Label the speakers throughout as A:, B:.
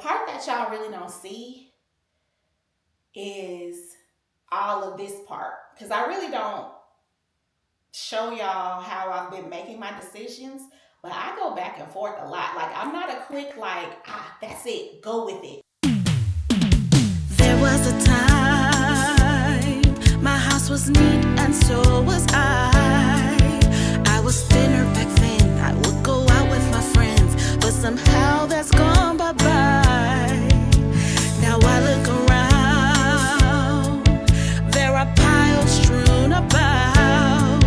A: part that y'all really don't see is all of this part. Because I really don't show y'all how I've been making my decisions, but I go back and forth a lot. Like, I'm not a quick, like, that's it, go with it.
B: There was a time my house was neat and so was I. I was thinner back then. I would go out with my friends, but somehow that's gone bye-bye. Now I look around, there are piles strewn about.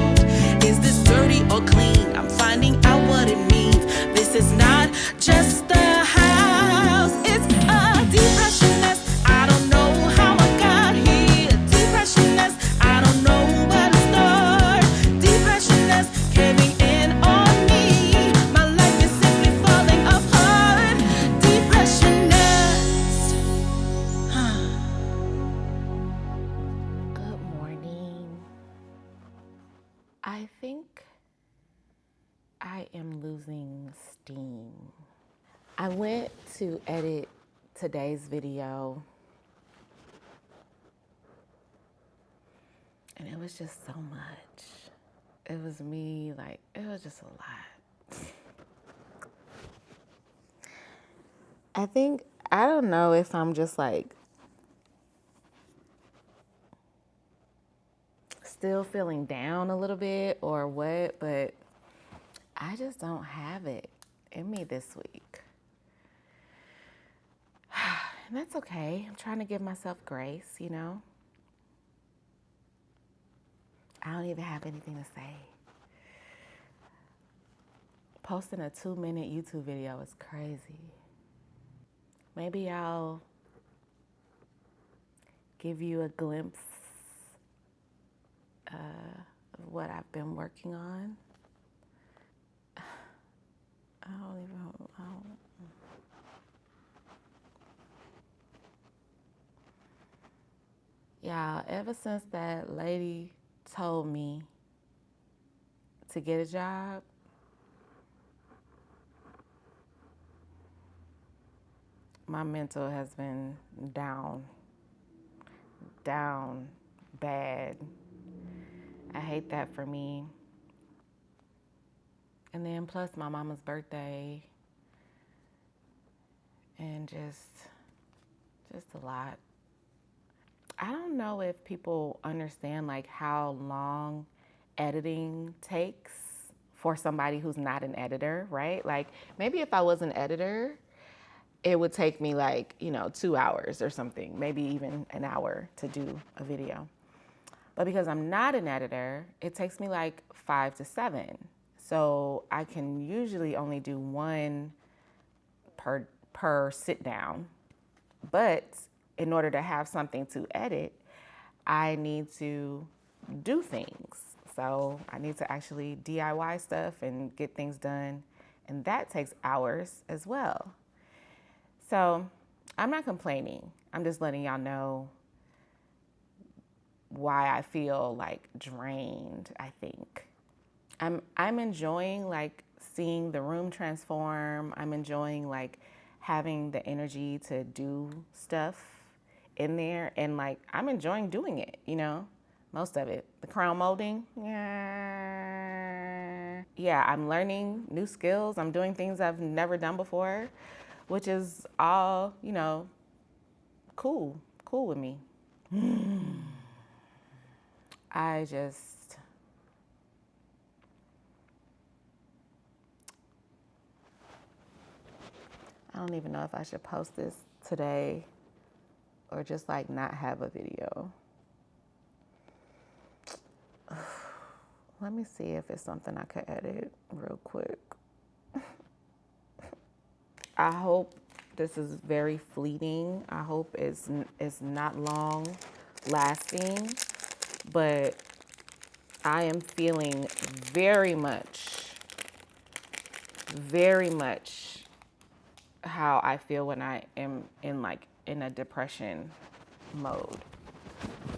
B: Is this dirty or clean? I'm finding out what it means. This is not just a house, it's a depression nest. I don't know how I got here. Depression nest, I don't know where to start. Depression nest caving in on me. My life is simply falling apart. Depression nest.
C: Good morning. I think I am losing steam. I went to edit today's video and it was just so much. It was me, like, it was just a lot. I don't know if I'm just like still feeling down a little bit or what, but I just don't have it in me this week. And that's okay. I'm trying to give myself grace, you know? I don't even have anything to say. Posting a 2-minute YouTube video is crazy. Maybe I'll give you a glimpse of what I've been working on. Yeah, ever since that lady told me to get a job, my mental has been down bad. I hate that for me. And then plus my mama's birthday and just a lot. I don't know if people understand like how long editing takes for somebody who's not an editor, right? Like maybe if I was an editor, it would take me like, 2 hours or something, maybe even an hour to do a video. But because I'm not an editor, it takes me like 5 to 7. So I can usually only do one per sit down. But in order to have something to edit, I need to do things. So I need to actually DIY stuff and get things done. And that takes hours as well. So I'm not complaining. I'm just letting y'all know why I feel like drained, I think. I'm enjoying like seeing the room transform. I'm enjoying like having the energy to do stuff in there, and like I'm enjoying doing it, most of it. The crown molding, yeah, I'm learning new skills. I'm doing things I've never done before, which is all, cool with me. I don't even know if I should post this today or just like not have a video. Let me see if it's something I could edit real quick. I hope this is very fleeting. I hope it's not long lasting, but I am feeling very much how I feel when I am in a depression mode.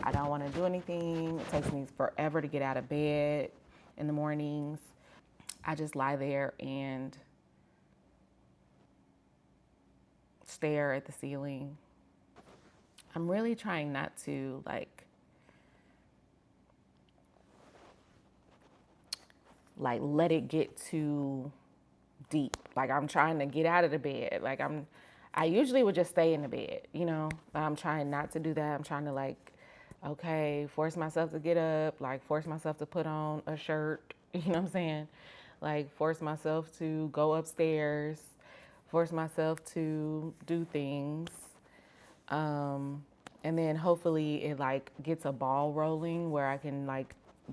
C: I don't want to do anything. It takes me forever to get out of bed in the mornings. I just lie there and stare at the ceiling. I'm really trying not to like let it get too deep. Like I'm trying to get out of the bed. I usually would just stay in the bed, but I'm trying not to do that. I'm trying to okay, force myself to get up, force myself to put on a shirt, you know what I'm saying? Force myself to go upstairs, force myself to do things. And then hopefully it gets a ball rolling where I can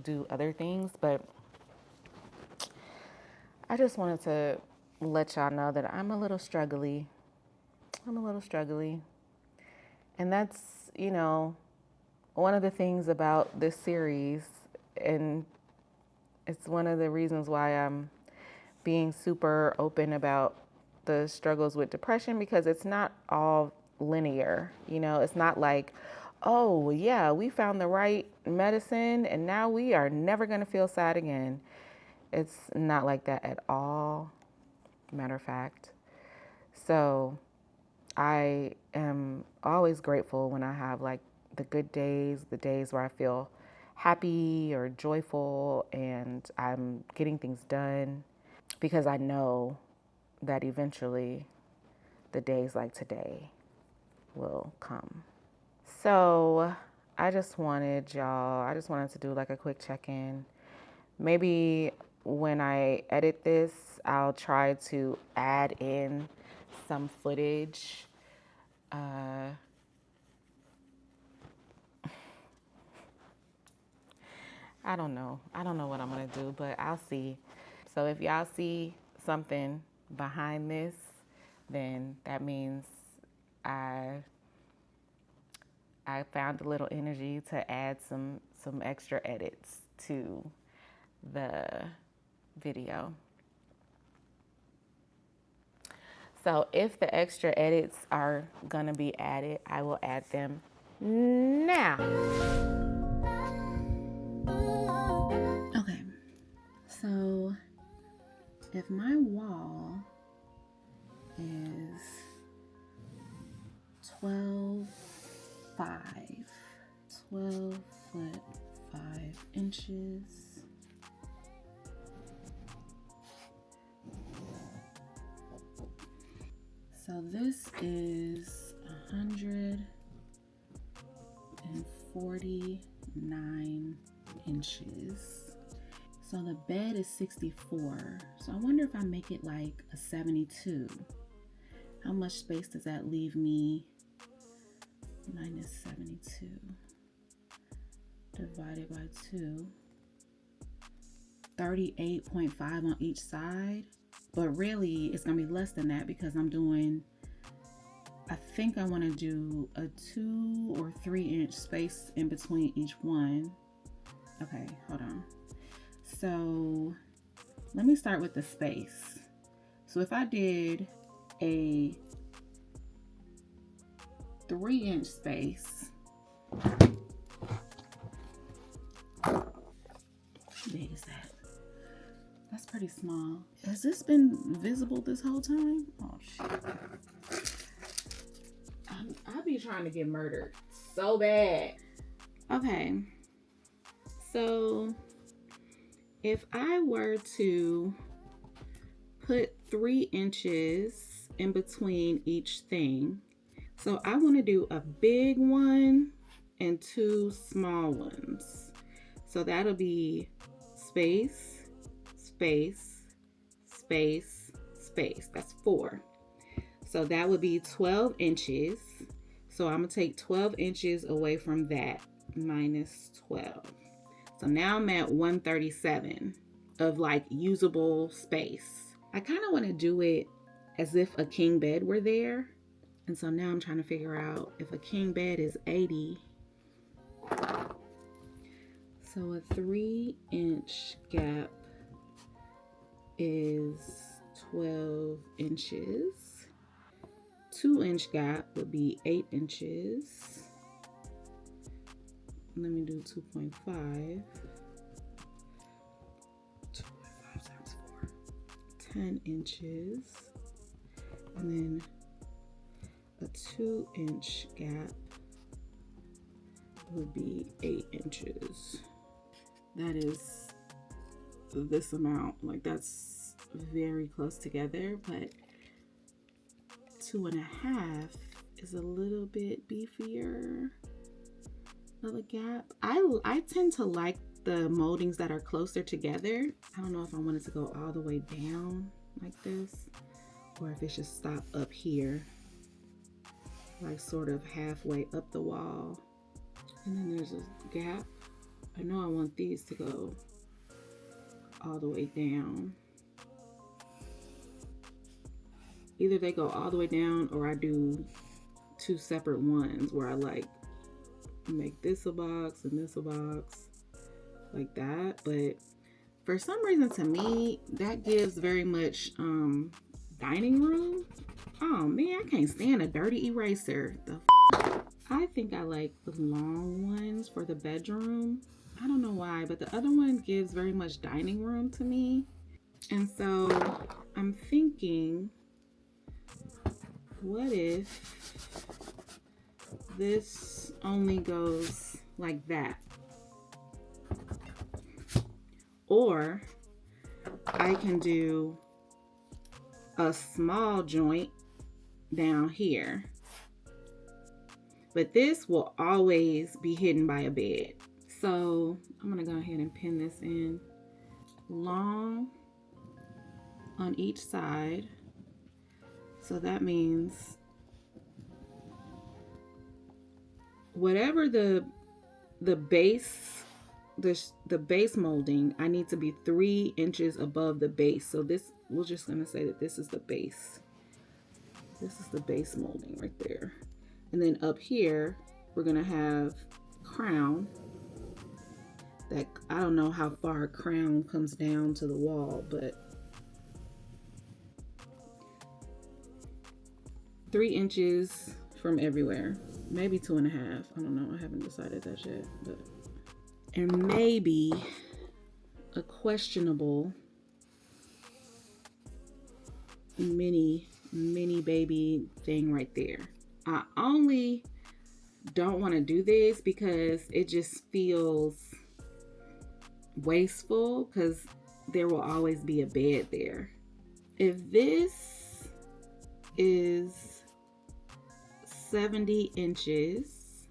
C: do other things. But I just wanted to let y'all know that I'm a little struggly. And that's, one of the things about this series, and it's one of the reasons why I'm being super open about the struggles with depression, because it's not all linear. It's not like, oh yeah, we found the right medicine and now we are never going to feel sad again. It's not like that at all, matter of fact. So I am always grateful when I have the good days, the days where I feel happy or joyful and I'm getting things done, because I know that eventually the days like today will come. So I just wanted to do a quick check-in. Maybe when I edit this, I'll try to add in some footage. I don't know what I'm gonna do, but I'll see. So if y'all see something behind this, then that means I found a little energy to add some extra edits to the video. So if the extra edits are gonna be added, I will add them now. Okay, so if my wall is 12 foot 5 inches. So this is 149 inches. So the bed is 64. So I wonder if I make it like a 72. How much space does that leave me? Minus 72 divided by 2. 38.5 on each side. But really, it's going to be less than that because I think I want to do a 2 or 3 inch space in between each one. Okay, hold on. So let me start with the space. So if I did a 3 inch space, how big is that? That's pretty small. Has this been visible this whole time? Oh shit. I'll be trying to get murdered so bad. Okay. So if I were to put 3 inches in between each thing, so I want to do a big one and 2 small ones. So that'll be space, space, space, space. That's 4. So that would be 12 inches. So I'm going to take 12 inches away from that, minus 12. So now I'm at 137 of like usable space. I kind of want to do it as if a king bed were there. And so now I'm trying to figure out if a king bed is 80. So a 3 inch gap is 12 inches. 2 inch gap would be 8 inches. Let me do 2.5. 2.5 times 4. 10 inches. And then a 2-inch gap would be 8 inches. That is this amount. Like, that's very close together, but 2.5 is a little bit beefier of a gap. I tend to like the moldings that are closer together. I don't know if I want it to go all the way down like this, or if it should stop up here, like sort of halfway up the wall. And then there's a gap. I know I want these to go all the way down. Either they go all the way down, or I do 2 separate ones where I like make this a box and this a box, like that. But for some reason, to me, that gives very much dining room. Oh man, I can't stand a dirty eraser. I think I like the long ones for the bedroom. I don't know why, but the other one gives very much dining room to me. And so I'm thinking, what if this only goes like that? Or I can do a small joint down here, but this will always be hidden by a bed. So I'm gonna go ahead and pin this in long on each side. So that means whatever the base, the base molding, I need to be 3 inches above the base. So this, we're just gonna say that this is the base. This is the base molding right there. And then up here, we're gonna have crown. That, I don't know how far crown comes down to the wall, but 3 inches from everywhere. Maybe 2.5. I don't know. I haven't decided that yet. But, and maybe a questionable mini baby thing right there. I only don't want to do this because it just feels wasteful, because there will always be a bed there. If this is 70 inches,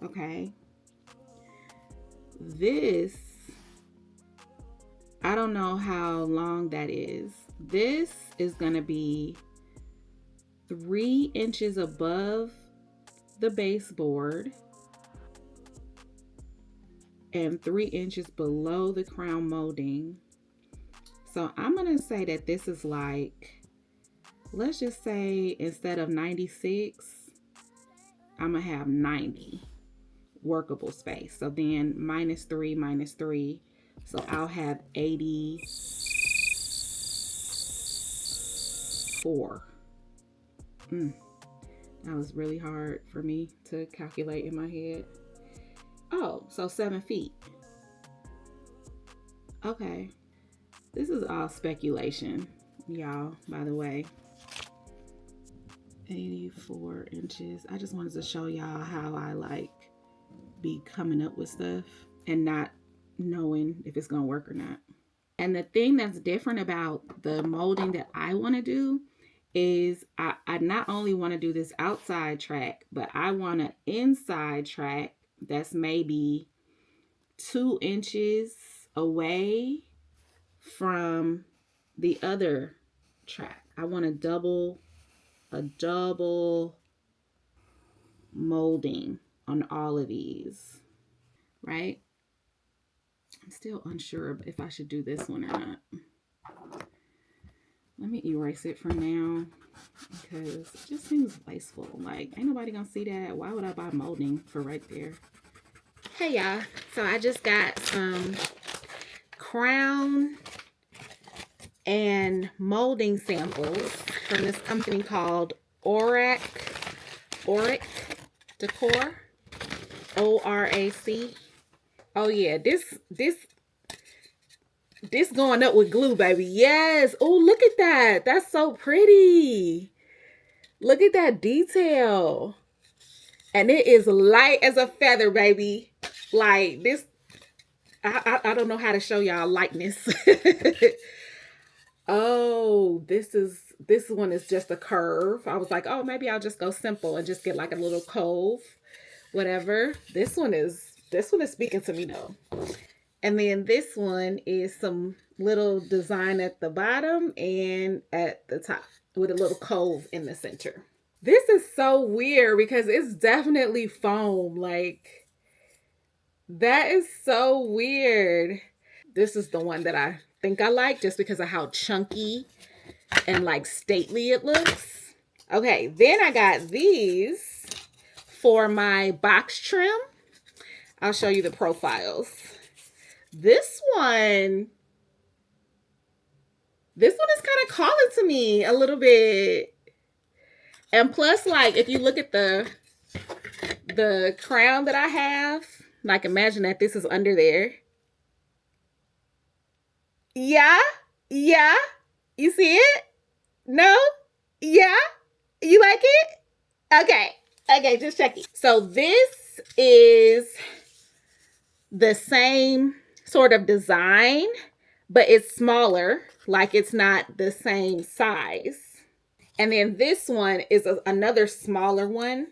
C: okay, this, I don't know how long that is. This is gonna be 3 inches above the baseboard and 3 inches below the crown molding. So I'm gonna say that this is like, let's just say instead of 96, I'm gonna have 90 workable space. So then minus 3. So I'll have 84. That was really hard for me to calculate in my head. Oh, so 7 feet. Okay. This is all speculation, y'all, by the way. 84 inches. I just wanted to show y'all how I like be coming up with stuff and not knowing if it's gonna work or not. And the thing that's different about the molding that I want to do is I not only want to do this outside track, but I want an inside track that's maybe 2 inches away from the other track. I want a double molding on all of these, right? I'm still unsure if I should do this one or not. Let me erase it for now because it just seems wasteful. Like, ain't nobody gonna see that. Why would I buy molding for right there? Hey y'all, so I just got some crown and molding samples from this company called Auric Decor, ORAC. Oh yeah, this This going up with glue, baby. Yes. Oh, look at that. That's so pretty. Look at that detail. And it is light as a feather, baby. Like this, I don't know how to show y'all lightness. Oh, this one is just a curve. I was like, oh, maybe I'll just go simple and just get like a little cove, whatever. This one is speaking to me though. And then this one is some little design at the bottom and at the top with a little cove in the center. This is so weird because it's definitely foam. Like, that is so weird. This is the one that I think I like just because of how chunky and like stately it looks. Okay, then I got these for my box trim. I'll show you the profiles. This one is kind of calling to me a little bit. And plus, like, if you look at the crown that I have, like, imagine that this is under there. Yeah, yeah. You see it? No? Yeah? You like it? Okay, just checking. So this is the same sort of design, but it's smaller, like it's not the same size. And then this one is another smaller one,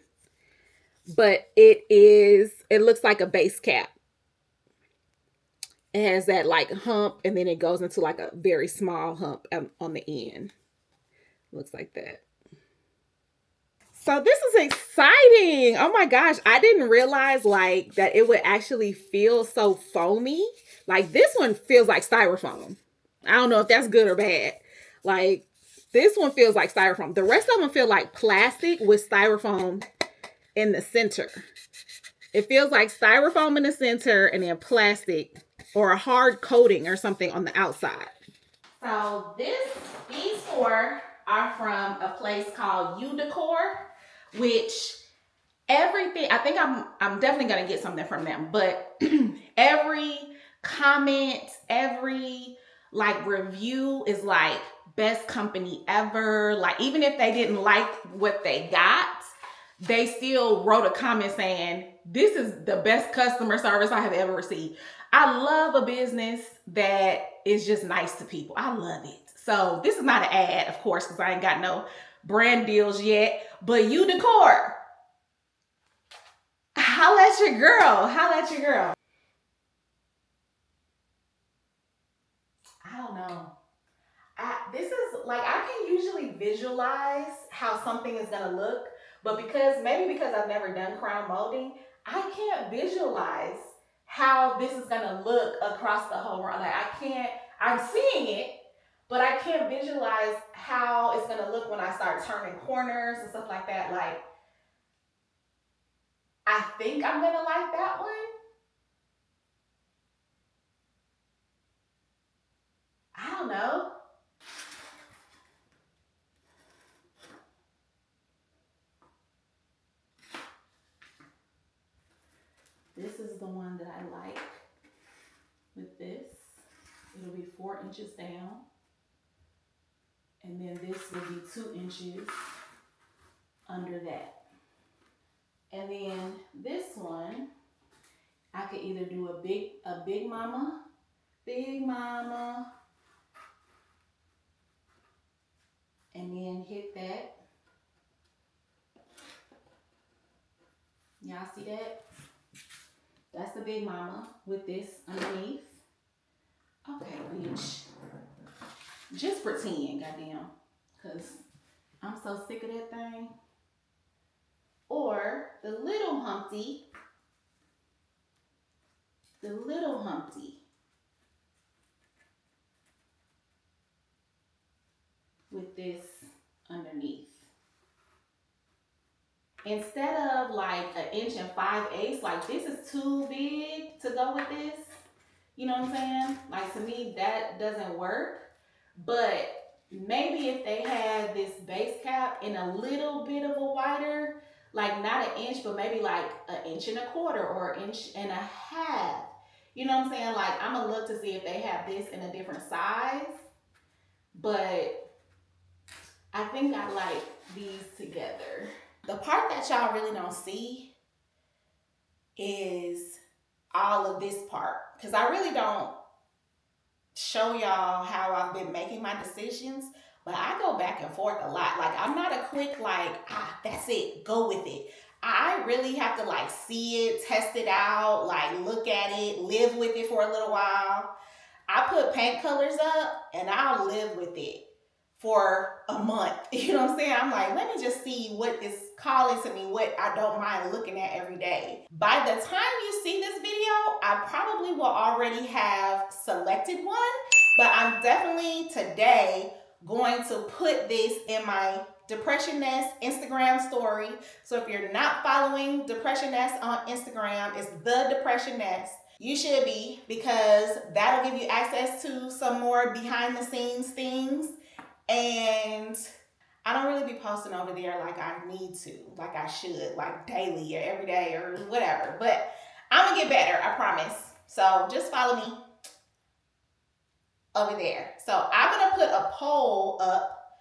C: but it looks like a base cap. It has that like hump, and then it goes into like a very small hump on the end. Looks like that. So this is exciting. Oh my gosh. I didn't realize like that it would actually feel so foamy. Like this one feels like styrofoam. I don't know if that's good or bad. Like this one feels like styrofoam. The rest of them feel like plastic with styrofoam in the center. It feels like styrofoam in the center and then plastic or a hard coating or something on the outside. So these four are from a place called U Decor, which everything, I think I'm definitely gonna get something from them, but every comment, every like review is like best company ever. Like even if they didn't like what they got, they still wrote a comment saying, this is the best customer service I have ever received. I love a business that is just nice to people. I love it. So this is not an ad, of course, because I ain't got no brand deals yet, but U Decor, holla at your girl. Holla at your girl. I don't know. This is like, I can usually visualize how something is gonna look, but because I've never done crown molding, I can't visualize how this is gonna look across the whole room. Like I'm seeing it, but I can't visualize how it's gonna look when I start turning corners and stuff like that. Like, I think I'm gonna like that one. I don't know. This is the one that I like with this. It'll be 4 inches down. And then this will be 2 inches under that. And then this one, I could either do a big mama, and then hit that. Y'all see that? That's the big mama with this underneath. Okay, bitch. Just pretend, goddamn. Because I'm so sick of that thing. Or the little Humpty. The little Humpty. With this underneath. Instead of like 1 inch and 5/8, like this is too big to go with this. You know what I'm saying? Like to me, that doesn't work. But maybe if they had this base cap in a little bit of a wider, like not 1 inch, but maybe like 1.25 inches or 1.5 inches,
A: You know what I'm saying? Like, I'm gonna look to see if they have this in a different size, but I think I like these together. The part that y'all really don't see is all of this part, because I really don't show y'all how I've been making my decisions, but I go back and forth a lot. Like, I'm not a quick, like, that's it, go with it. I really have to like see it, test it out, like look at it, live with it for a little while. I put paint colors up and I'll live with it for a month. You know what I'm saying? I'm like, let me just see what is calling to me, what I don't mind looking at every day. By the time you see this video, I probably will already have selected one, but I'm definitely today going to put this in my Depression Nest Instagram story. So if you're not following Depression Nest on Instagram, it's the Depression Nest. You should be, because that'll give you access to some more behind the scenes things. And I don't really be posting over there like I need to, like I should, like daily or every day or whatever. But I'm gonna get better, I promise. So just follow me over there. So I'm gonna put a poll up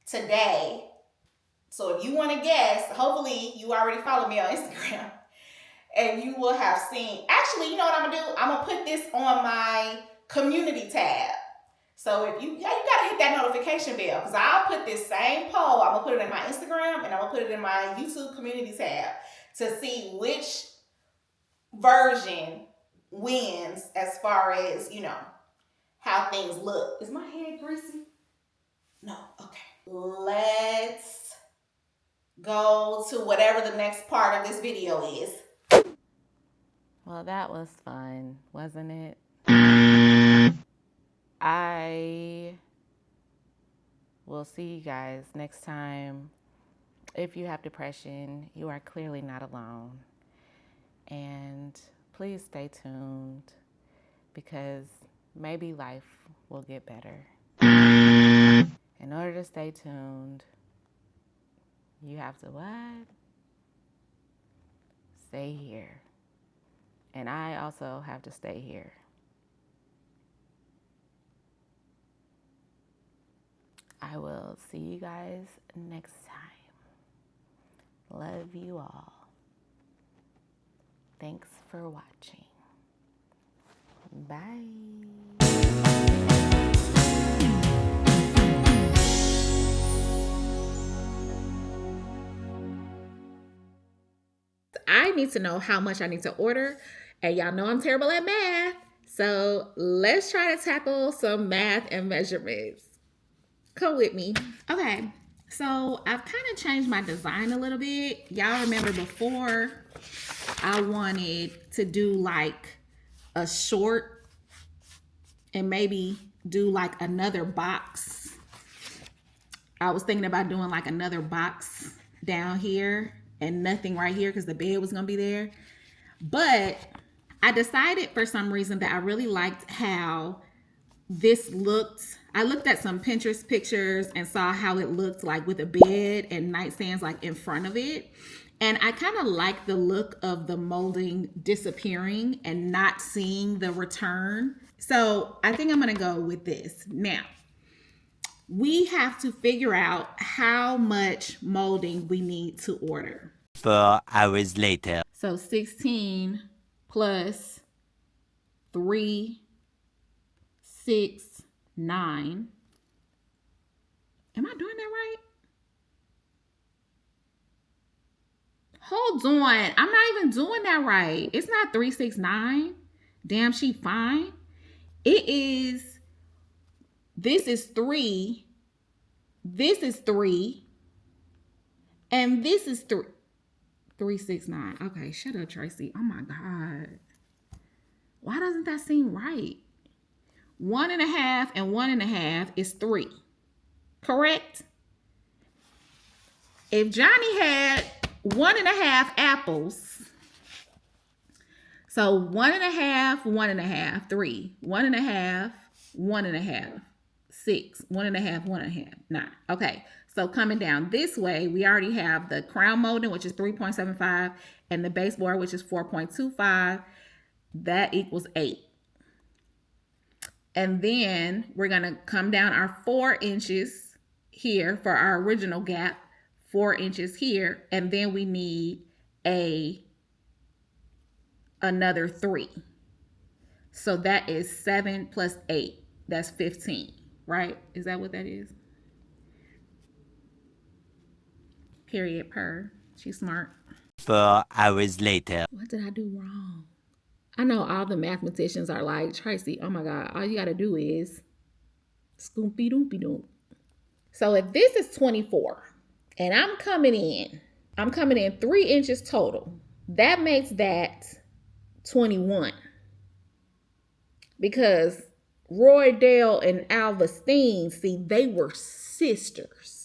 A: today. So if you want to guess, hopefully you already follow me on Instagram and you will have seen. Actually, you know what I'm gonna do? I'm gonna put this on my community tab. So if you gotta hit that notification bell, because I'll put this same poll, I'm gonna put it in my Instagram and I'm gonna put it in my YouTube community tab to see which version wins as far as, you know, how things look. Is my head greasy? No, okay. Let's go to whatever the next part of this video is.
C: Well, that was fun, wasn't it? I will see you guys next time. If you have depression, you are clearly not alone. And please stay tuned, because maybe life will get better. In order to stay tuned, you have to what? Stay here. And I also have to stay here. I will see you guys next time. Love you all. Thanks for watching. Bye.
A: I need to know how much I need to order, and y'all know I'm terrible at math. So let's try to tackle some math and measurements. Come with me. Okay, so I've kind of changed my design a little bit. Y'all remember before I wanted to do like a short and maybe do like another box. I was thinking about doing like another box down here and nothing right here because the bed was gonna be there. But I decided for some reason that I really liked how this looked. I looked at some Pinterest pictures and saw how it looked like with a bed and nightstands like in front of it. And I kind of like the look of the molding disappearing and not seeing the return. So I think I'm gonna go with this. Now, we have to figure out how much molding we need to order.
D: 4 hours later.
A: So 16 plus 3, 6, 9. Am I doing that right? Hold on. I'm not even doing that right. It's not 3, 6, 9. Damn, she fine. It is, this is 3. This is 3. And this is 3. 3, 6, 9. Okay, shut up, Tracy. Oh my God. Why doesn't that seem right? 1.5 and 1.5 is 3. Correct? If Johnny had 1.5 apples, so 1.5, 1.5, 3, 1.5, 1.5, 6, 1.5, 1.5, 9. Okay, so coming down this way, we already have the crown molding, which is 3.75, and the baseboard, which is 4.25. That equals 8. And then we're going to come down our 4 inches here for our original gap, 4 inches here, and then we need another 3. So that is 7 plus 8. That's 15, right? Is that what that is? Period per. She's smart.
D: 4 hours later.
A: What did I do wrong? I know all the mathematicians are like, Tracy, oh my God, all you got to do is scoompy doompy doomp. So if this is 24 and I'm coming in 3 inches total, that makes that 21. Because Roy Dale and Alva Steen, see, they were sisters.